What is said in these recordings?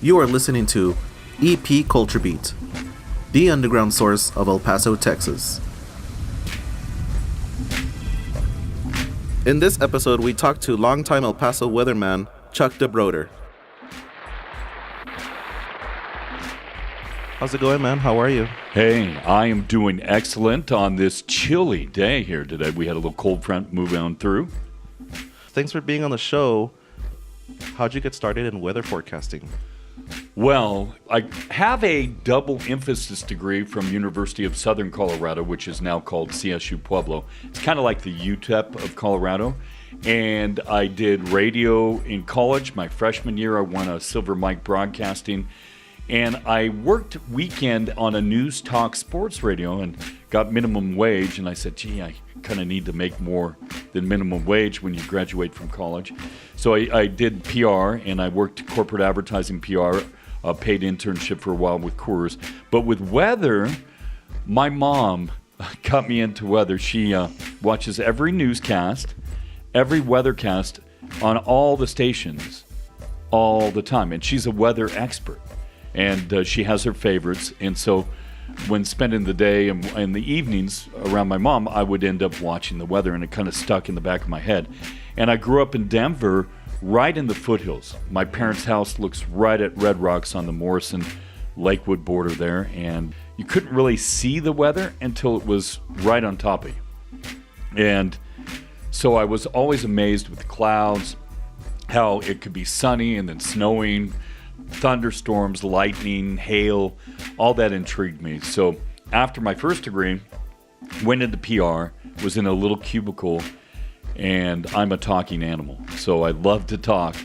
You are listening to EP Culture Beat, the underground source of El Paso, Texas. In this episode, we talk to longtime El Paso weatherman Chuck DeBroder. How's it going, man? How are you? Hey, I am doing excellent on this chilly day here today. We had a little cold front move on through. Thanks for being on the show. How'd you get started in weather forecasting? Well, I have a double emphasis degree from University of Southern Colorado, which is now called CSU Pueblo. It's kind of like the UTEP of Colorado. And I did radio in college. My freshman year, I won a silver mic broadcasting. And I worked weekend on a news talk sports radio and got minimum wage. And I said, gee, I kind of need to make more than minimum wage when you graduate from college. So I did PR, and I worked corporate advertising PR, a paid internship for a while with Coors. But with weather, my mom got me into weather. She watches every newscast, every weathercast on all the stations all the time. And she's a weather expert. And she has her favorites. And so when spending the day and the evenings around my mom, I would end up watching the weather, and it kind of stuck in the back of my head. And I grew up in Denver, right in the foothills. My parents' house looks right at Red Rocks on the Morrison-Lakewood border there, and you couldn't really see the weather until it was right on top of you. And so I was always amazed with the clouds, how it could be sunny and then snowing, thunderstorms, lightning, hail, all that intrigued me. So after my first degree, went into PR, was in a little cubicle, and I'm a talking animal. So I love to talk.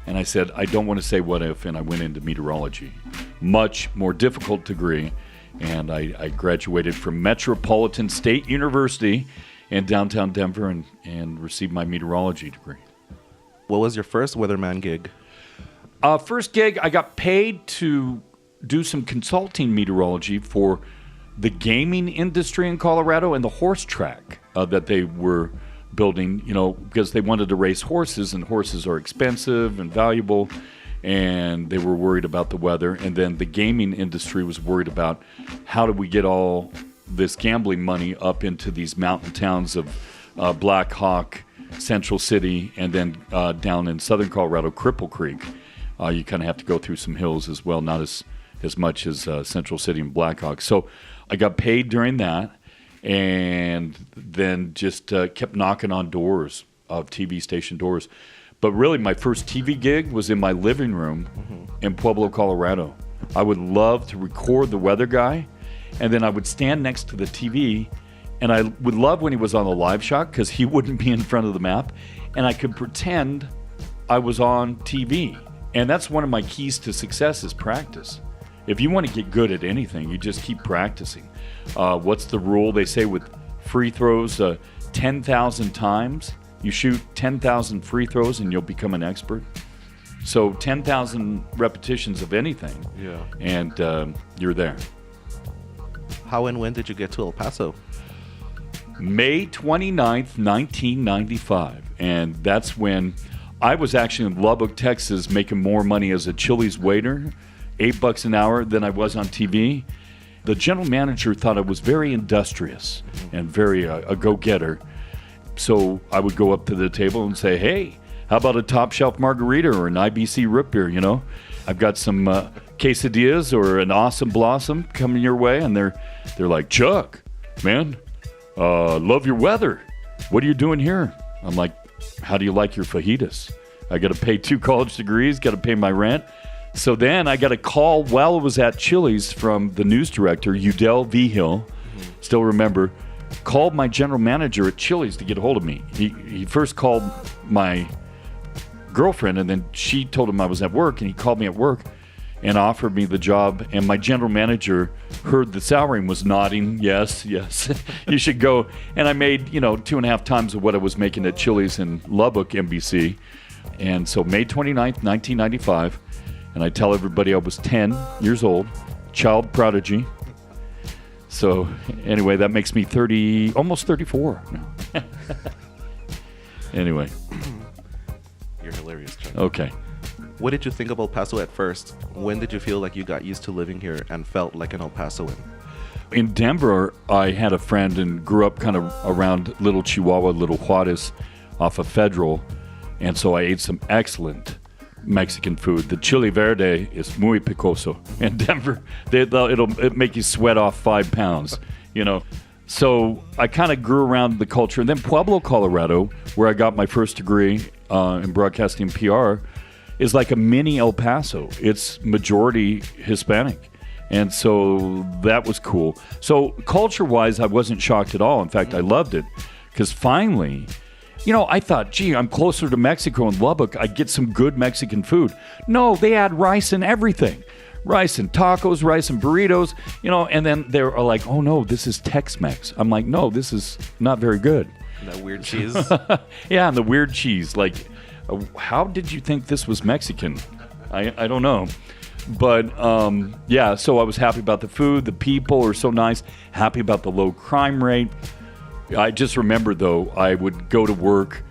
And I said, I don't want to say what if, and I went into meteorology. Much more difficult degree. And I graduated from Metropolitan State University in downtown Denver and received my meteorology degree. What was your first weatherman gig? First gig, I got paid to do some consulting meteorology for the gaming industry in Colorado and the horse track that they were building, because they wanted to race horses, and horses are expensive and valuable, and they were worried about the weather. And then the gaming industry was worried about how do we get all this gambling money up into these mountain towns of Black Hawk, Central City, and then down in southern Colorado, Cripple Creek. You kind of have to go through some hills as well, not as much as Central City and Black Hawk. So I got paid during that, and then just kept knocking on doors of TV station doors. But really, my first TV gig was in my living room in Pueblo, Colorado. I would love to record the weather guy, and then I would stand next to the TV, and I would love when he was on the live shot because he wouldn't be in front of the map, and I could pretend I was on TV. And that's one of my keys to success is practice. If you want to get good at anything, you just keep practicing. What's the rule? They say with free throws, 10,000 times. You shoot 10,000 free throws and you'll become an expert. So 10,000 repetitions of anything, and you're there. How and when did you get to El Paso? May 29th, 1995. And that's when I was actually in Lubbock, Texas, making more money as a Chili's waiter, $8 an hour, than I was on TV. The general manager thought I was very industrious and very a go-getter. So I would go up to the table and say, hey, how about a top shelf margarita or an IBC root beer, I've got some quesadillas or an awesome blossom coming your way. And they're like, Chuck, man, love your weather. What are you doing here? I'm like, how do you like your fajitas? I got to pay 2 college degrees, got to pay my rent. So then I got a call while I was at Chili's from the news director, Udell Vigil, still remember, called my general manager at Chili's to get a hold of me. He first called my girlfriend, and then she told him I was at work, and he called me at work and offered me the job. And my general manager heard the salary and was nodding, yes, you should go. And I made, 2.5 times of what I was making at Chili's in Lubbock, NBC. And so May 29th, 1995, and I tell everybody I was 10 years old, child prodigy. So anyway, that makes me 30, almost 34 now. Anyway. You're hilarious, Chuck. Okay. What did you think of El Paso at first? When did you feel like you got used to living here and felt like an El Pasoan? In Denver, I had a friend and grew up kind of around Little Chihuahua, Little Juarez off of Federal. And so I ate some excellent Mexican food. The chile verde is muy picoso. In Denver, it'll make you sweat off 5 pounds, you know. So I kind of grew around the culture. And then Pueblo, Colorado, where I got my first degree in broadcasting PR, is like a mini El Paso. It's majority Hispanic. And so that was cool. So culture-wise, I wasn't shocked at all. In fact, I loved it because finally, you know, I thought, gee, I'm closer to Mexico and Lubbock. I'd get some good Mexican food. No, they add rice in everything. Rice and tacos, rice and burritos, you know, and then they're like, oh, no, this is Tex-Mex. I'm like, no, this is not very good. That weird cheese. Yeah, and the weird cheese. Like, how did you think this was Mexican? I don't know. But, yeah, so I was happy about the food. The people are so nice. Happy about the low crime rate. I just remember, though, I would go to work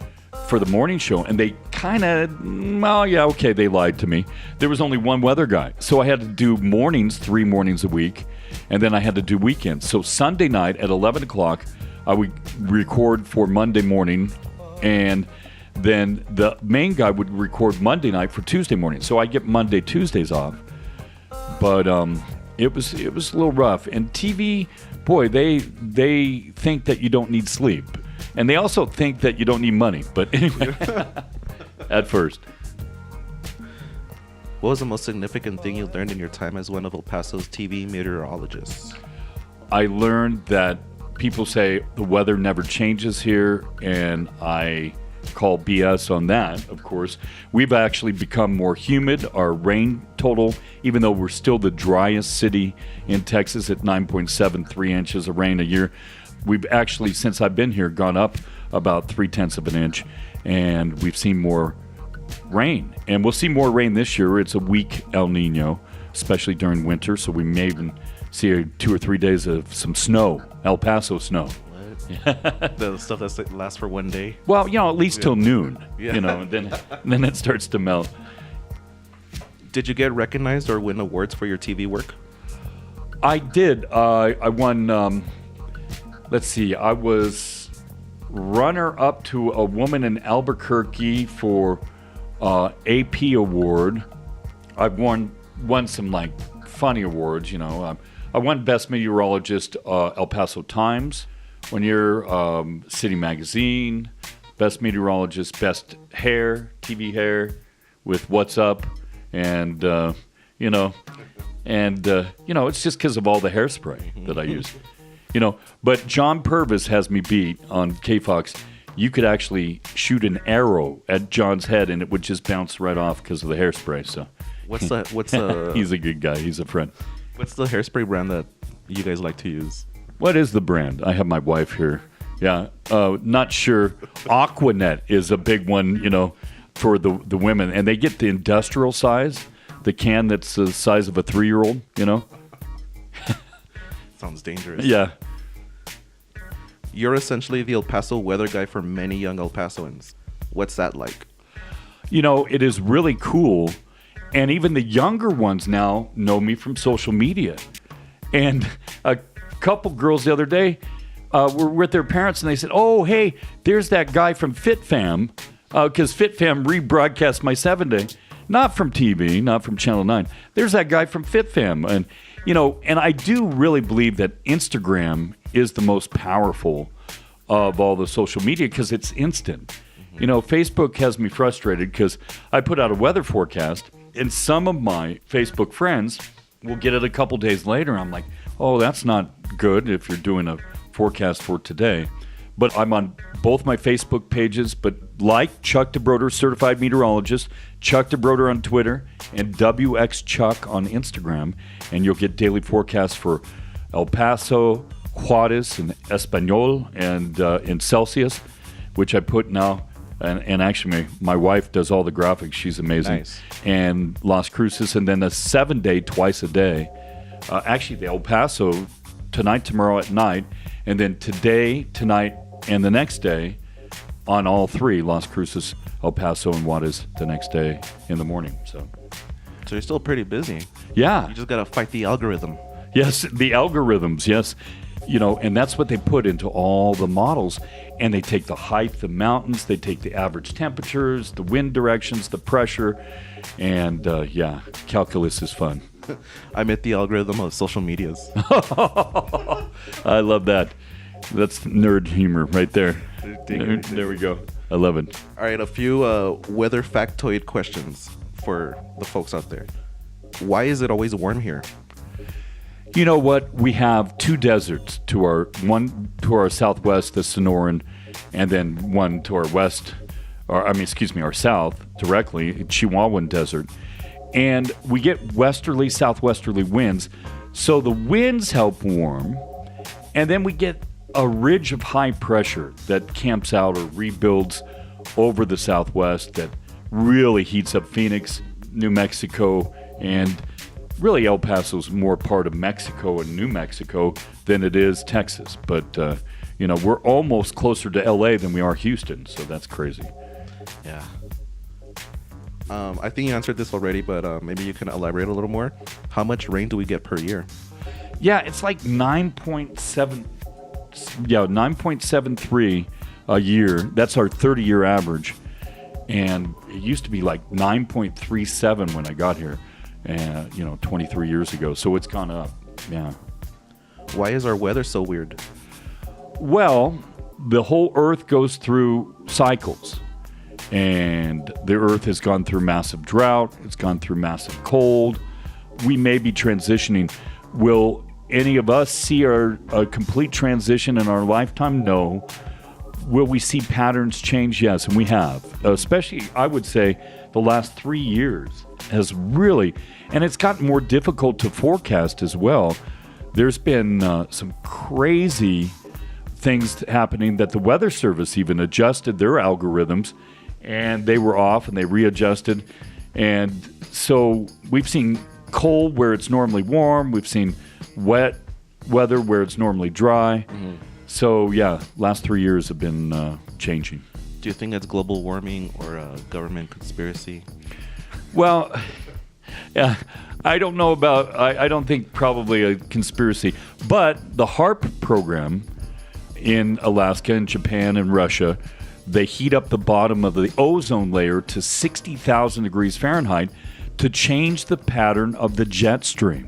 for the morning show, and they kind of, well, yeah, okay, they lied to me. There was only one weather guy. So I had to do mornings, 3 mornings a week, and then I had to do weekends. So Sunday night at 11 o'clock, I would record for Monday morning, and then the main guy would record Monday night for Tuesday morning. So I get Monday, Tuesdays off. But it was a little rough. And TV, boy, they think that you don't need sleep. And they also think that you don't need money. But anyway, at first. What was the most significant thing you learned in your time as one of El Paso's TV meteorologists? I learned that people say the weather never changes here, and I call BS on that, of course. We've actually become more humid. Our rain total, even though we're still the driest city in Texas at 9.73 inches of rain a year, we've actually, since I've been here, gone up about 0.3 of an inch, and we've seen more rain. And we'll see more rain this year. It's a weak El Nino, especially during winter, so we may even see 2 or 3 days of some snow, El Paso snow. The stuff that lasts for 1 day? Well, you know, at least till noon, Yeah. you know, and then it starts to melt. Did you get recognized or win awards for your TV work? I did. I won, let's see, I was runner-up to a woman in Albuquerque for AP award. I've won some, like, funny awards, you know. I won Best Meteorologist El Paso Times 1 year, City Magazine, Best Meteorologist, Best Hair, TV Hair with What's Up, and, you know, it's just because of all the hairspray that I use. You know, but John Purvis has me beat on K-Fox. You could actually shoot an arrow at John's head, and it would just bounce right off because of the hairspray, so. What's the He's a good guy. He's a friend. What's the hairspray brand that you guys like to use? What is the brand? I have my wife here. Yeah, not sure. Aquanet is a big one, you know, for the women. And they get the industrial size, the can that's the size of a 3-year-old, you know. Sounds dangerous. Yeah. You're essentially the El Paso weather guy for many young El Pasoans. What's that like? You know, it is really cool. And even the younger ones now know me from social media. And a couple girls the other day were with their parents, and they said, oh, hey, there's that guy from FitFam, because FitFam rebroadcast my 7-day. Not from TV, not from Channel 9. There's that guy from FitFam. And, you know, and I do really believe that Instagram is the most powerful of all the social media because it's instant. You know, Facebook has me frustrated because I put out a weather forecast, and some of my Facebook friends will get it a couple days later. I'm like, oh, that's not good if you're doing a forecast for today. But I'm on both my Facebook pages, but like Chuck DeBroder, Certified Meteorologist, Chuck DeBroder on Twitter, and WX Chuck on Instagram, and you'll get daily forecasts for El Paso, Juarez, and Espanol, and in Celsius, which I put now. And actually, my wife does all the graphics. She's amazing. Nice. And Las Cruces, and then a 7-day, twice a day. Actually, the El Paso, tonight, tomorrow at night, and then today, tonight, and the next day on all 3, Las Cruces, El Paso and Juarez the next day in the morning. So you're still pretty busy. yeah. You just gotta fight the algorithm. Yes, the algorithms, yes. And that's what they put into all the models. And they take the height, the mountains, they take the average temperatures, the wind directions, the pressure. And calculus is fun. I met the algorithm of social medias. I love that. That's nerd humor right there. There we go. I love it. All right, a few weather factoid questions for the folks out there. Why is it always warm here? You know what? We have two deserts one to our southwest, the Sonoran, and then one to our west, our south directly, Chihuahuan Desert. And we get westerly, southwesterly winds. So the winds help warm. And then we get a ridge of high pressure that camps out or rebuilds over the southwest that really heats up Phoenix, New Mexico, and really El Paso's more part of Mexico and New Mexico than it is Texas. But, we're almost closer to LA than we are Houston. So that's crazy. Yeah. I think you answered this already, but maybe you can elaborate a little more. How much rain do we get per year? Yeah, it's like 9.73 a year. That's our 30-year average. And it used to be like 9.37 when I got here, 23 years ago. So it's gone up, yeah. Why is our weather so weird? Well, the whole Earth goes through cycles. And the Earth has gone through massive drought. It's gone through massive cold. We may be transitioning. Will any of us see a complete transition in our lifetime? No. Will we see patterns change? Yes, and we have. Especially, I would say, the last 3 years has really, and it's gotten more difficult to forecast as well. There's been some crazy things happening that the Weather Service even adjusted their algorithms, and they were off and they readjusted. And so we've seen cold where it's normally warm. We've seen wet weather where it's normally dry. Mm-hmm. So, last 3 years have been changing. Do you think it's global warming or a government conspiracy? Well, I don't know about, I don't think probably a conspiracy. But the HARP program in Alaska and Japan and Russia, they heat up the bottom of the ozone layer to 60,000 degrees Fahrenheit to change the pattern of the jet stream.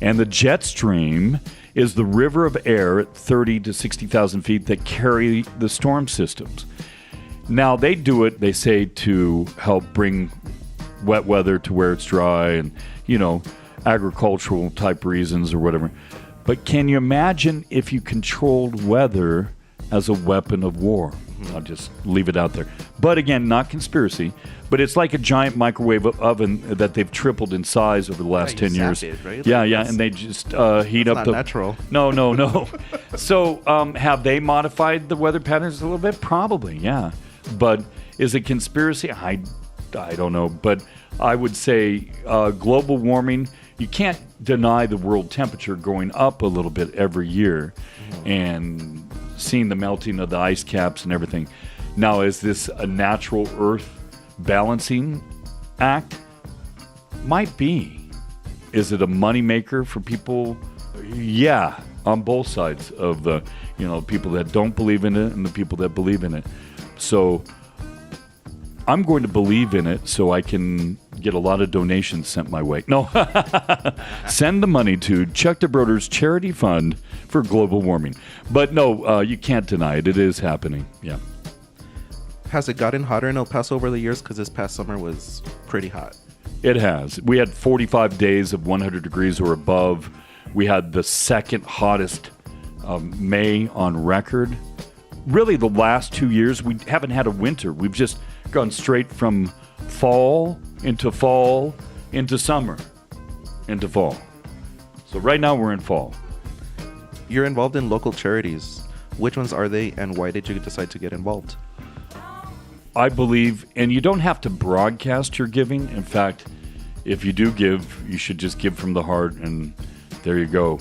And the jet stream is the river of air at 30 to 60,000 feet that carry the storm systems. Now, they do it, they say, to help bring wet weather to where it's dry and, agricultural type reasons or whatever. But can you imagine if you controlled weather as a weapon of war? I'll just leave it out there. But again, not conspiracy, but it's like a giant microwave oven that they've tripled in size over the last 10 years. It, right? And they just heat up the... natural. No. So have they modified the weather patterns a little bit? Probably, yeah. But is it conspiracy? I don't know. But I would say global warming, you can't deny the world temperature going up a little bit every year. And seeing the melting of the ice caps and everything. Now, is this a natural Earth balancing act? Might be. Is it a moneymaker for people? Yeah, on both sides of the, people that don't believe in it and the people that believe in it. So I'm going to believe in it so I can get a lot of donations sent my way. No, send the money to Chuck DeBroder's charity fund for global warming. But no, you can't deny it. It is happening. Yeah. Has it gotten hotter in El Paso over the years? Because this past summer was pretty hot. It has. We had 45 days of 100 degrees or above. We had the second hottest May on record. Really, the last 2 years, we haven't had a winter. We've just gone straight from fall into summer into fall. So right now we're in fall. You're involved in local charities. Which ones are they, and why did you decide to get involved? I believe, and you don't have to broadcast your giving. In fact, if you do give, you should just give from the heart, and there you go.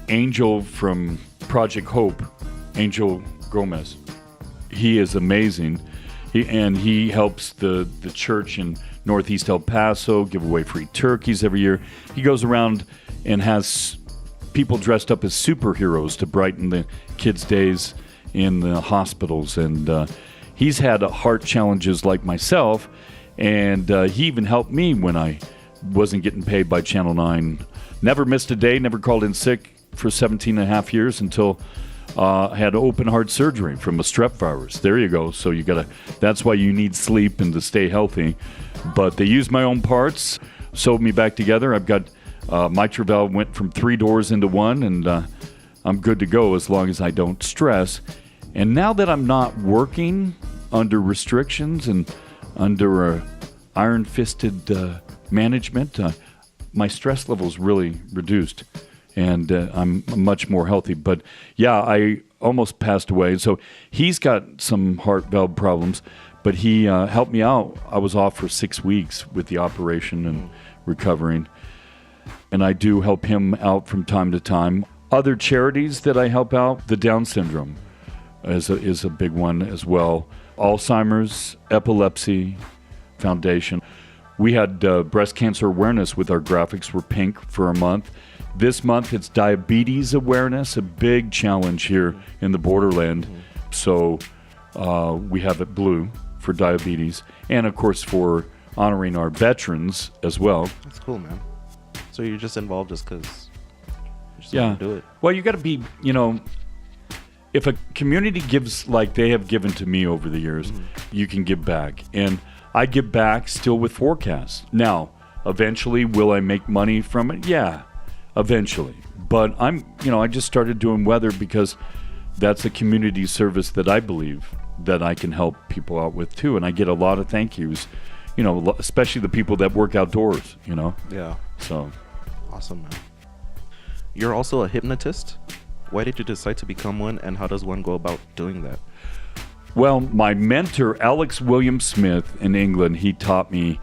Angel from Project Hope, Angel Gomez, he is amazing. He helps the church in Northeast El Paso give away free turkeys every year. He goes around and has people dressed up as superheroes to brighten the kids' days in the hospitals. And he's had heart challenges like myself, and he even helped me when I wasn't getting paid by Channel 9. Never missed a day, never called in sick for 17 and a half years until had open heart surgery from a strep virus. There you go. So that's why you need sleep and to stay healthy. But they used my own parts, sewed me back together. I've got mitral valve went from 3 doors into 1, and I'm good to go as long as I don't stress. And now that I'm not working under restrictions and under iron-fisted management, my stress level's really reduced, and I'm much more healthy. But yeah, I almost passed away. So he's got some heart valve problems, but he helped me out. I was off for 6 weeks with the operation and recovering, and I do help him out from time to time. Other charities that I help out, the Down syndrome is a big one as well. Alzheimer's, Epilepsy Foundation. We had breast cancer awareness with our graphics were pink for a month. This month it's diabetes awareness, a big challenge here in the borderland. So we have it blue for diabetes, and of course for honoring our veterans as well. That's cool, man. So you're just involved just because you just Yeah. want to do it. Well, you got to be, if a community gives like they have given to me over the years, you can give back. And I give back still with forecasts. Now, eventually, will I make money from it? Yeah, eventually. But I just started doing weather because that's a community service that I believe that I can help people out with too. And I get a lot of thank yous, especially the people that work outdoors, Yeah. So. Awesome, man. You're also a hypnotist. Why did you decide to become one, and how does one go about doing that? Well, my mentor, Alex William Smith in England, he taught me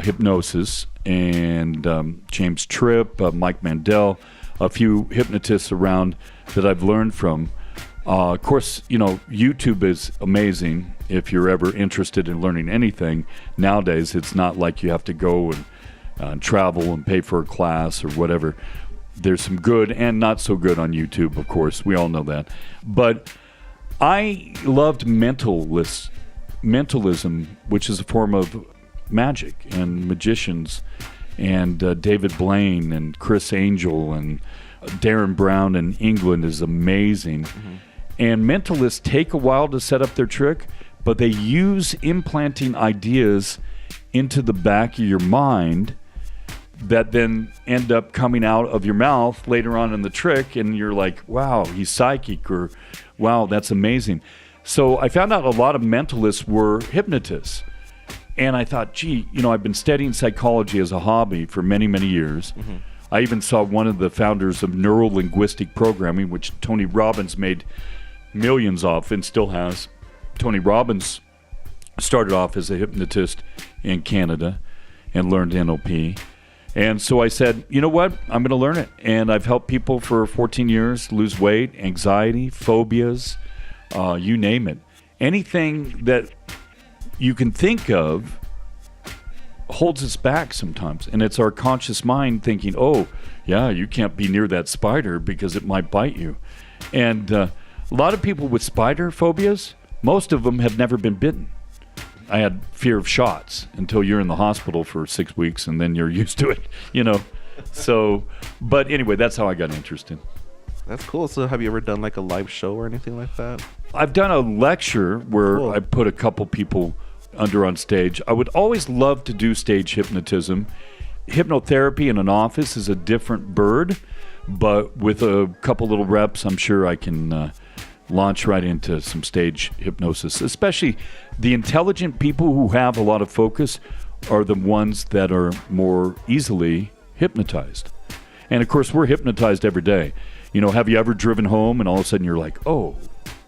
hypnosis, and James Tripp, Mike Mandel, a few hypnotists around that I've learned from. Of course, YouTube is amazing if you're ever interested in learning anything. Nowadays, it's not like you have to go and travel and pay for a class or whatever. There's some good and not so good on YouTube, of course. We all know that. But I loved mentalism, which is a form of magic, and magicians, and David Blaine and Chris Angel and Darren Brown in England is amazing. And mentalists take a while to set up their trick, but they use implanting ideas into the back of your mind that then end up coming out of your mouth later on in the trick, and you're like, wow, he's psychic, or wow, that's amazing. So I found out a lot of mentalists were hypnotists. And I thought, gee, I've been studying psychology as a hobby for many, many years. I even saw one of the founders of neuro-linguistic programming, which Tony Robbins made millions off and still has. Tony Robbins started off as a hypnotist in Canada and learned NLP. And so I said, you know what? I'm going to learn it. And I've helped people for 14 years lose weight, anxiety, phobias, you name it. Anything that you can think of holds us back sometimes. And it's our conscious mind thinking, oh, yeah, you can't be near that spider because it might bite you. And a lot of people with spider phobias, most of them have never been bitten. I had fear of shots until you're in the hospital for 6 weeks, and then you're used to it, So, but anyway, that's how I got interested. That's cool. So have you ever done like a live show or anything like that? I've done a lecture where Cool. I put a couple people on stage. I would always love to do stage hypnotism. Hypnotherapy in an office is a different bird, but with a couple little reps, I'm sure I can launch right into some stage hypnosis. Especially the intelligent people who have a lot of focus are the ones that are more easily hypnotized. And of course, we're hypnotized every day. Have you ever driven home and all of a sudden you're like, oh,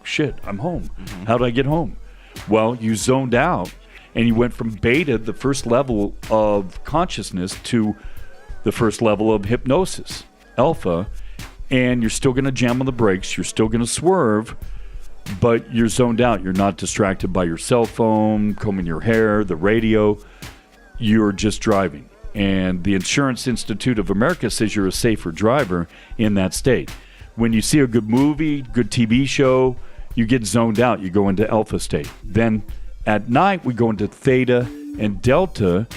shit, I'm home. How did I get home? Well, you zoned out and you went from beta, the first level of consciousness, to the first level of hypnosis, alpha, and you're still going to jam on the brakes. You're still going to swerve, but you're zoned out. You're not distracted by your cell phone, combing your hair, the radio. You're just driving. And the Insurance Institute of America says you're a safer driver in that state. When you see a good movie, good TV show, you get zoned out. You go into alpha state. Then at night, we go into theta and delta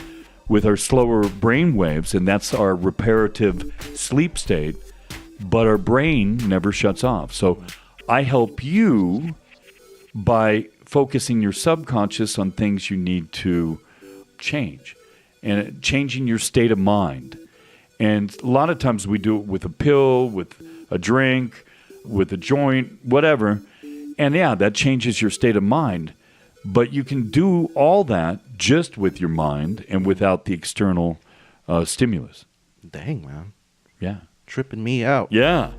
with our slower brain waves, and that's our reparative sleep state. But our brain never shuts off. So I help you by focusing your subconscious on things you need to change and changing your state of mind. And a lot of times we do it with a pill, with a drink, with a joint, whatever. And yeah, that changes your state of mind. But you can do all that just with your mind and without the external stimulus. Dang, man. Yeah. Tripping me out. Yeah.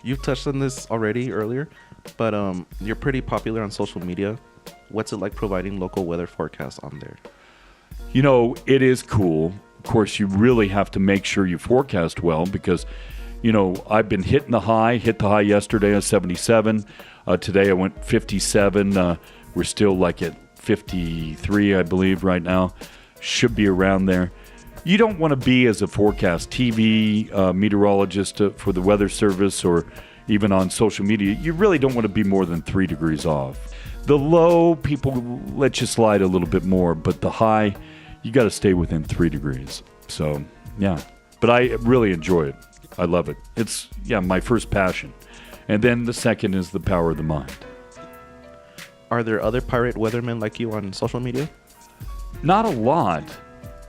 You've touched on this already earlier, but you're pretty popular on social media. What's it like providing local weather forecasts on there? You know, it is cool. Of course, you really have to make sure you forecast well because, you know, I've been hit the high yesterday at 77. Today I went 57. We're still like at 53, I believe, right now. Should be around there. You don't want to be as a forecast TV meteorologist for the Weather Service or even on social media. You really don't want to be more than 3 degrees off. The low, people let you slide a little bit more, but the high, you got to stay within 3 degrees. So, yeah. But I really enjoy it. I love it. It's, my first passion. And then the second is the power of the mind. Are there other pirate weathermen like you on social media? Not a lot.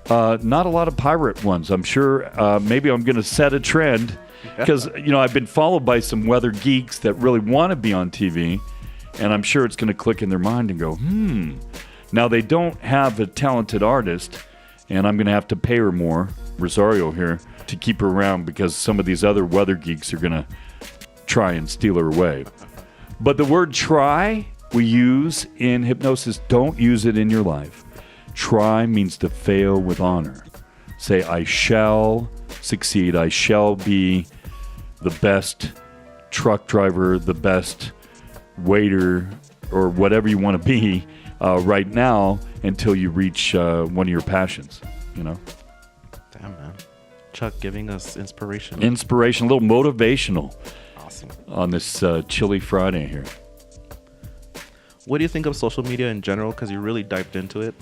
Not a lot of pirate ones. I'm sure maybe I'm going to set a trend because, I've been followed by some weather geeks that really want to be on TV, and I'm sure it's going to click in their mind and go, Now, they don't have a talented artist, and I'm going to have to pay her more, Rosario here, to keep her around because some of these other weather geeks are going to try and steal her away. But the word try we use in hypnosis, don't use it in your life. Try means to fail with honor. Say, I shall succeed. I shall be the best truck driver, the best waiter, or whatever you want to be right now until you reach one of your passions, Damn, man. Chuck giving us inspiration. Inspiration, a little motivational. Awesome. On this chilly Friday here. What do you think of social media in general? Because you really dived into it.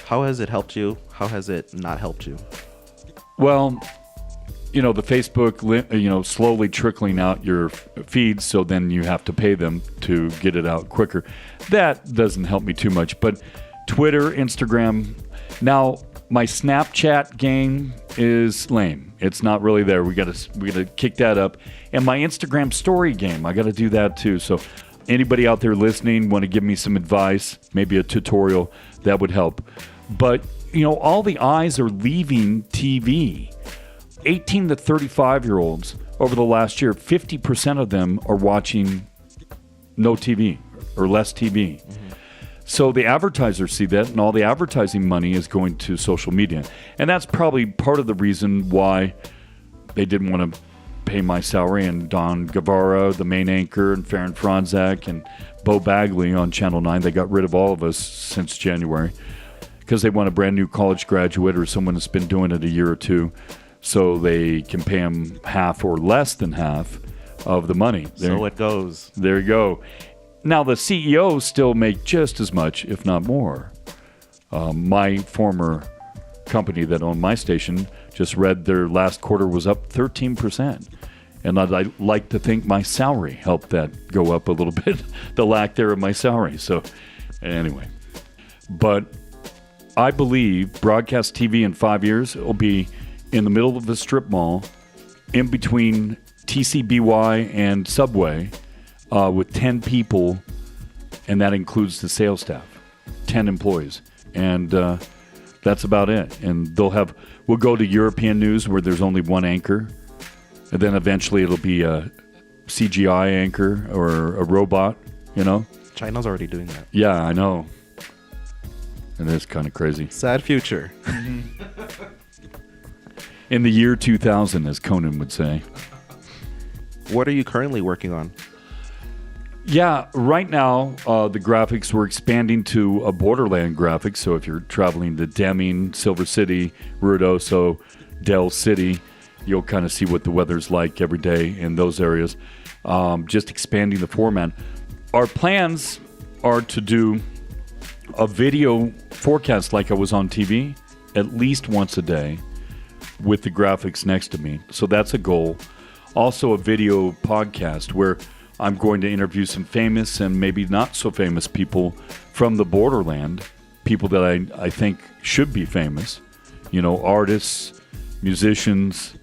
How has it helped you? How has it not helped you? Well, the Facebook, slowly trickling out your feeds, so then you have to pay them to get it out quicker. That doesn't help me too much. But Twitter, Instagram. Now, my Snapchat game is lame. It's not really there. We gotta kick that up. And my Instagram story game, I got to do that too. So anybody out there listening want to give me some advice, maybe a tutorial, that would help. But, all the eyes are leaving TV. 18 to 35-year-olds over the last year, 50% of them are watching no TV or less TV. So the advertisers see that, and all the advertising money is going to social media. And that's probably part of the reason why they didn't want to pay my salary, and Don Guevara, the main anchor, and Farron Franzak, and Bo Bagley on Channel 9. They got rid of all of us since January because they want a brand new college graduate or someone that's been doing it a year or two so they can pay them half or less than half of the money. So it goes. There you go. Now, the CEOs still make just as much, if not more. My former company that owned my station just read their last quarter was up 13%. And I'd like to think my salary helped that go up a little bit, the lack there of my salary. So anyway, but I believe broadcast TV in 5 years will be in the middle of the strip mall, in between TCBY and Subway, with 10 people, and that includes the sales staff, 10 employees. And that's about it. And we'll go to European news where there's only one anchor. And then eventually it'll be a CGI anchor or a robot, China's already doing that. Yeah, I know. And it's kind of crazy. Sad future. In the year 2000, as Conan would say. What are you currently working on? Yeah, right now, the graphics, we're expanding to a borderland graphic. So if you're traveling to Deming, Silver City, Ruidoso, Del City, you'll kind of see what the weather's like every day in those areas. Just expanding the format. Our plans are to do a video forecast like I was on TV at least once a day with the graphics next to me. So that's a goal. Also a video podcast where I'm going to interview some famous and maybe not so famous people from the borderland, people that I think should be famous, artists, musicians,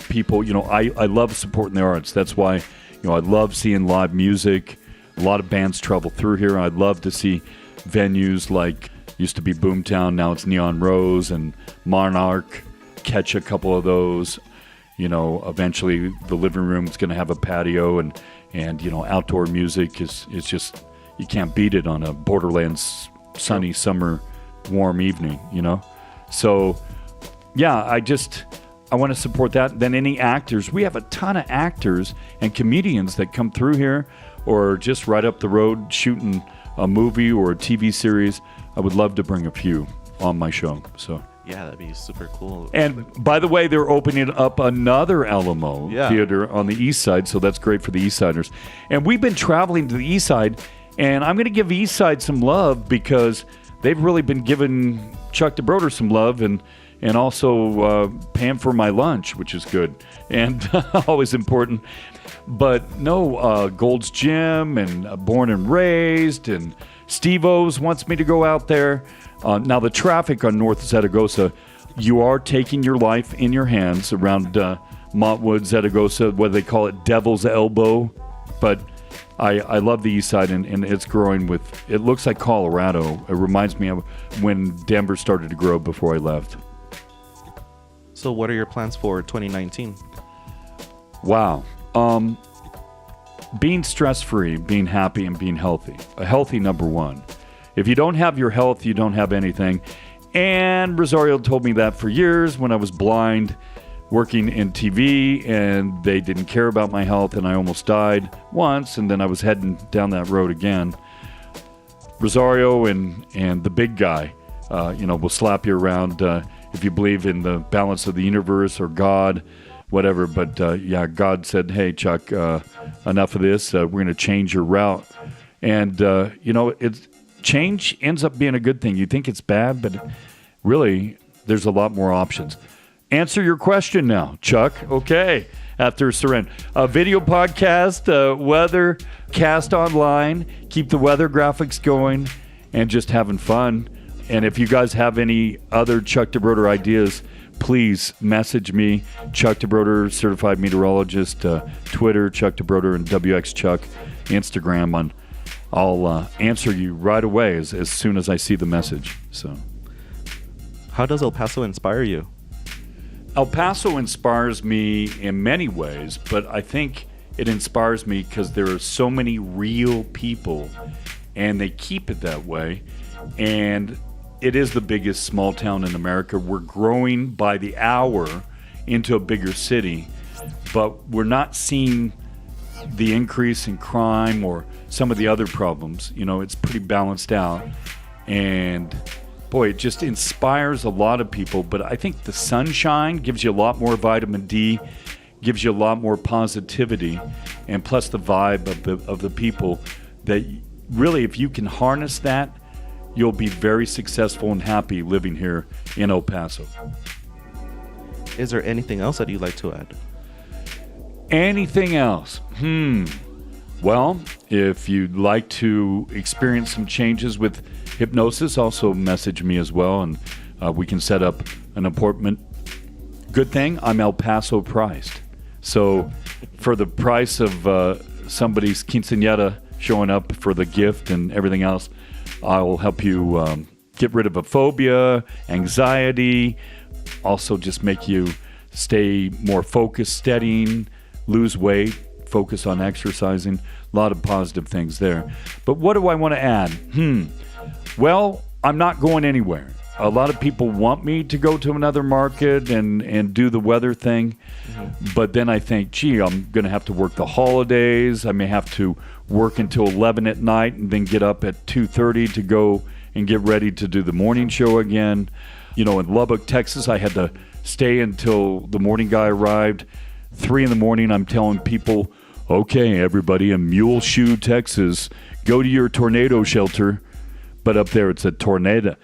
people. I love supporting the arts. That's why, I love seeing live music. A lot of bands travel through here. I'd love to see venues like used to be Boomtown, now it's Neon Rose and Monarch, catch a couple of those. Eventually the living room is going to have a patio and outdoor music is just, you can't beat it on a borderlands sunny summer warm evening, So, yeah, I want to support that. Then any actors, we have a ton of actors and comedians that come through here or just right up the road shooting a movie or a TV series. I would love to bring a few on my show, so. Yeah, that'd be super cool. And by the way, they're opening up another Alamo theater on the east side, so that's great for the east siders. And we've been traveling to the east side, and I'm going to give east side some love because they've really been giving Chuck DeBroder some love and also paying for my lunch, which is good and always important. But no, Gold's Gym and Born and Raised and Steve-O's wants me to go out there. Now, the traffic on North Zaragoza, you are taking your life in your hands around Montwood, Zaragoza, what they call it, Devil's Elbow. But I love the east side, and it's growing with, it looks like Colorado. It reminds me of when Denver started to grow before I left. So what are your plans for 2019? Wow. Being stress-free, being happy, and being healthy. A healthy number one. If you don't have your health, you don't have anything. And Rosario told me that for years when I was blind, working in TV, and they didn't care about my health, and I almost died once, and then I was heading down that road again. Rosario and the big guy, will slap you around if you believe in the balance of the universe or God, whatever. But God said, hey, Chuck, enough of this. We're going to change your route. And, change ends up being a good thing. You think it's bad, but really, there's a lot more options. Answer your question now, Chuck. Okay. After surrender. A video podcast, weather cast online, keep the weather graphics going, and just having fun. And if you guys have any other Chuck DeBroder ideas, please message me, Chuck DeBroder, certified meteorologist, Twitter, Chuck DeBroder, and WX Chuck, Instagram. I'll answer you right away as soon as I see the message. So, how does El Paso inspire you? El Paso inspires me in many ways, but I think it inspires me because there are so many real people, and they keep it that way. And it is the biggest small town in America. We're growing by the hour into a bigger city, but we're not seeing the increase in crime or some of the other problems. It's pretty balanced out. And boy, it just inspires a lot of people. But I think the sunshine gives you a lot more vitamin D, gives you a lot more positivity, and plus the vibe of the people that really, if you can harness that, you'll be very successful and happy living here in El Paso. Is there anything else that you'd like to add? Anything else? Well, if you'd like to experience some changes with hypnosis, also message me as well, and we can set up an appointment. Good thing I'm El Paso priced. So for the price of somebody's quinceañera showing up for the gift and everything else, I will help you get rid of a phobia, anxiety, also just make you stay more focused, steadying, lose weight, focus on exercising, a lot of positive things there. But what do I want to add? Well, I'm not going anywhere. a lot of people want me to go to another market and do the weather thing. But then I think, gee, I'm going to have to work the holidays. I may have to work until 11 at night and then get up at 2:30 to go and get ready to do the morning show again. In Lubbock, Texas, I had to stay until the morning guy arrived. 3 in the morning, I'm telling people, okay, everybody in Muleshoe, Texas, go to your tornado shelter. But up there, it's a tornado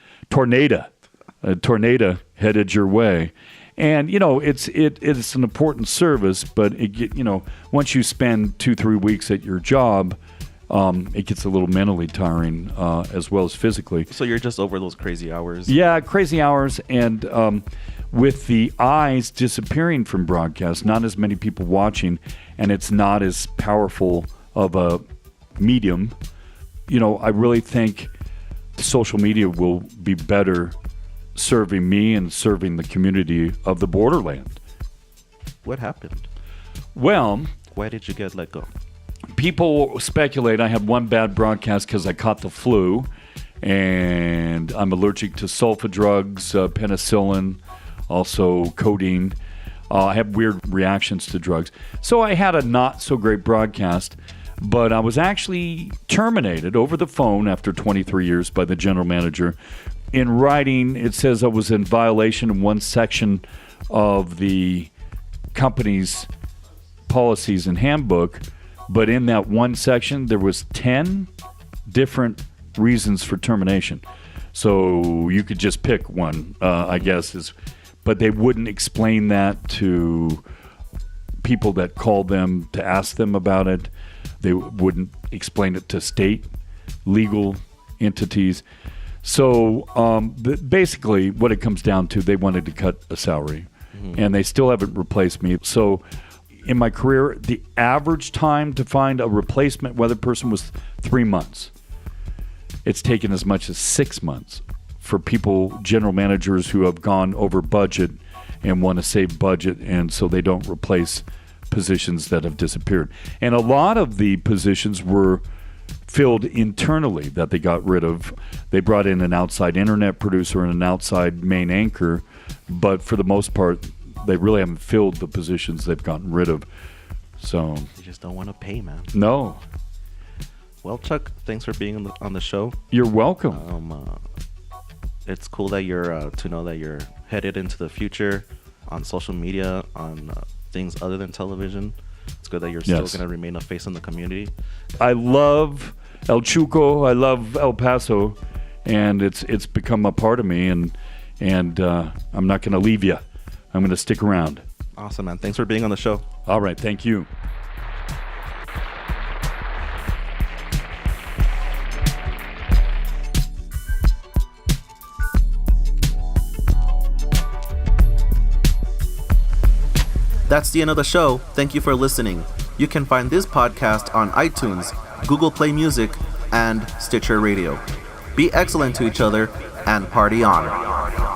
headed your way. And, it's an important service, but once you spend 2-3 weeks at your job, it gets a little mentally tiring as well as physically. So you're just over those crazy hours? Yeah, crazy hours. And with the eyes disappearing from broadcast, not as many people watching, and it's not as powerful of a medium, I really think social media will be better serving me and serving the community of the borderland. What happened? Well, why did you get let go? People speculate I had one bad broadcast because I caught the flu, and I'm allergic to sulfa drugs, penicillin, also codeine. I have weird reactions to drugs. So I had a not so great broadcast, but I was actually terminated over the phone after 23 years by the general manager. In writing, it says I was in violation of one section of the company's policies and handbook, but in that one section, there was 10 different reasons for termination. So you could just pick one, I guess, but they wouldn't explain that to people that called them to ask them about it. They wouldn't explain it to state legal entities. So basically what it comes down to, they wanted to cut a salary, and they still haven't replaced me. So in my career, the average time to find a replacement weather person was 3 months. It's taken as much as 6 months for people, general managers who have gone over budget and want to save budget, and so they don't replace positions that have disappeared. And a lot of the positions were filled internally that they got rid of. They brought in an outside internet producer and an outside main anchor, but for the most part, they really haven't filled the positions they've gotten rid of. So you just don't want to pay, man. No. Well, Chuck, thanks for being on the show. You're welcome. It's cool that to know that you're headed into the future on social media, on things other than television. It's good that you're still going to remain a face in the community. I love El Chuco. I love El Paso, and it's become a part of me. And I'm not going to leave you. I'm going to stick around. Awesome, man. Thanks for being on the show. All right. Thank you. That's the end of the show. Thank you for listening. You can find this podcast on iTunes, GooglePlay Music, and Stitcher Radio. Be excellent to each other and party on.